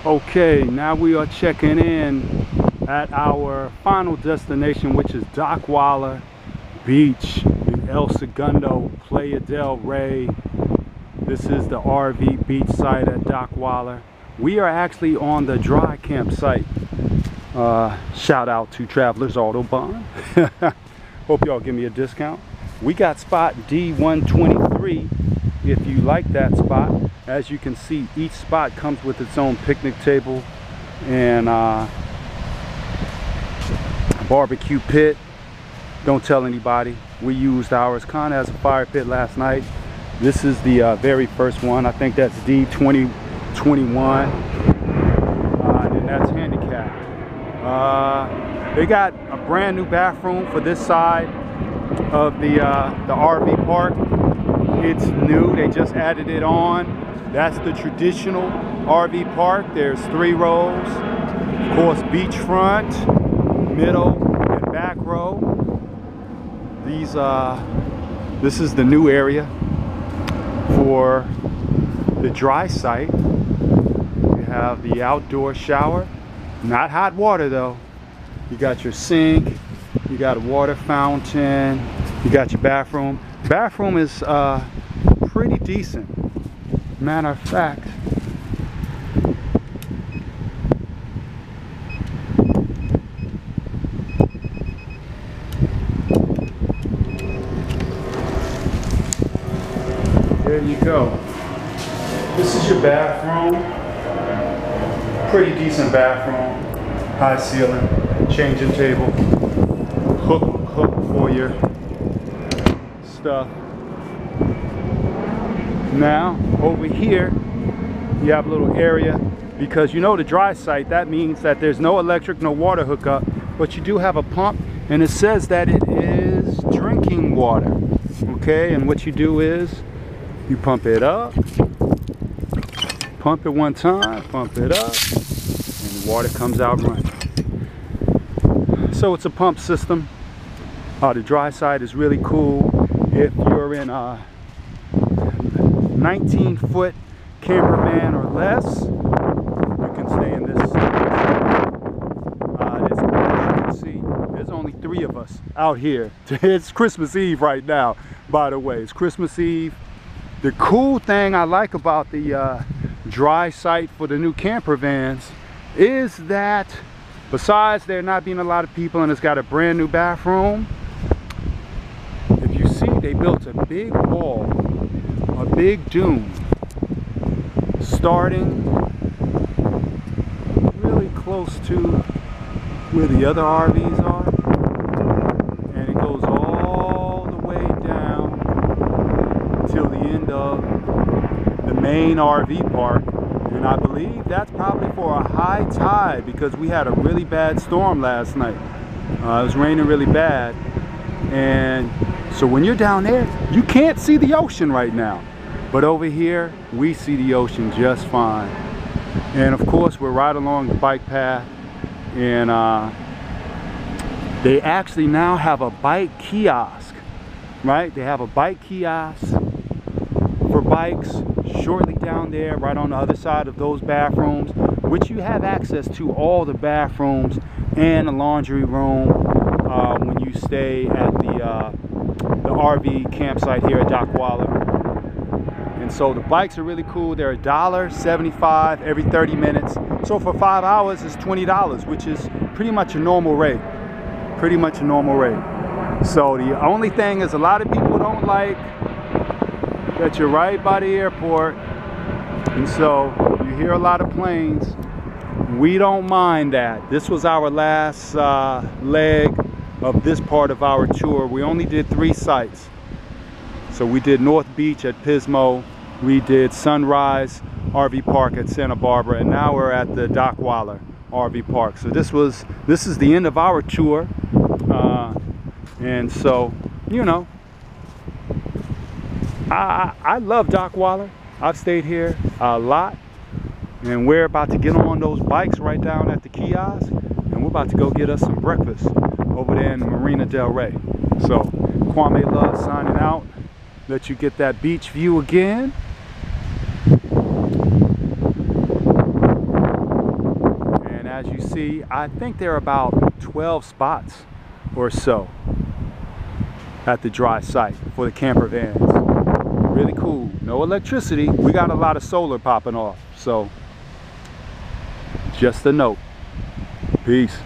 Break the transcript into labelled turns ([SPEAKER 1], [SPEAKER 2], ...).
[SPEAKER 1] Okay, now we are checking in at our final destination, which is Dockweiler Beach in El Segundo, Playa del Rey. This is the RV beach site at Dockweiler. We are actually on the dry campsite. Shout out to Travelers Autobahn. Hope y'all give me a discount. We got spot D123 if you like that spot. As you can see, each spot comes with its own picnic table and barbecue pit. Don't tell anybody. We used ours kind of as a fire pit last night. This is the very first one. I think that's D2021. And then that's handicapped. They got a brand new bathroom for this side of the RV park. It's new. They just added it on. That's the traditional RV park. There's 3 rows. Of course, beachfront, middle, and back row. This is the new area for the dry site. You have the outdoor shower. Not hot water though. You got your sink. You got a water fountain. You got your bathroom. Bathroom is pretty decent. Matter of fact, there you go. This is your bathroom. Pretty decent bathroom. High ceiling, changing table, hook for your stuff. Now over here you have a little area, because you know the dry site, that means that there's no electric, no water hookup, but you do have a pump, and it says that it is drinking water. Okay, and what you do is you pump it up, pump it one time, pump it up, and the water comes out running. So it's a pump system. The dry site is really cool. If you're in a 19-foot camper van or less, you can stay in this. As you can see, there's only 3 of us out here. It's Christmas Eve right now, by the way. It's Christmas Eve. The cool thing I like about the dry site for the new camper vans is that besides there not being a lot of people and it's got a brand new bathroom, if you see, they built a big wall, a big dune, starting really close to where the other RVs are, and it goes all the way down till the end of the main RV park. And I believe that's probably for a high tide, because we had a really bad storm last night. It was raining really bad, and so when you're down there, you can't see the ocean right now. But over here, we see the ocean just fine. And of course, we're right along the bike path. And they actually now have a bike kiosk, right? They have a bike kiosk for bikes shortly down there, right on the other side of those bathrooms, which you have access to all the bathrooms and the laundry room when you stay at the RV campsite here at Dockweiler. And so the bikes are really cool. They're $1.75 every 30 minutes. So for 5 hours, it's $20, which is pretty much a normal rate. Pretty much a normal rate. So the only thing is, a lot of people don't like that you're right by the airport. And so you hear a lot of planes. We don't mind that. This was our last leg of this part of our tour. We only did 3 sites. So we did North Beach at Pismo, we did Sunrise RV Park at Santa Barbara, and now we're at the Dockweiler RV Park. So this is the end of our tour, and so, you know, I love Dockweiler. I've stayed here a lot, and we're about to get on those bikes right down at the kiosk, and we're about to go get us some breakfast over there in Marina del Rey. So Kwame Love signing out. Let you get that beach view again. as you see, I think there are about 12 spots or so at the dry site for the camper vans. Really cool. No electricity. We got a lot of solar popping off. So just a note. Peace.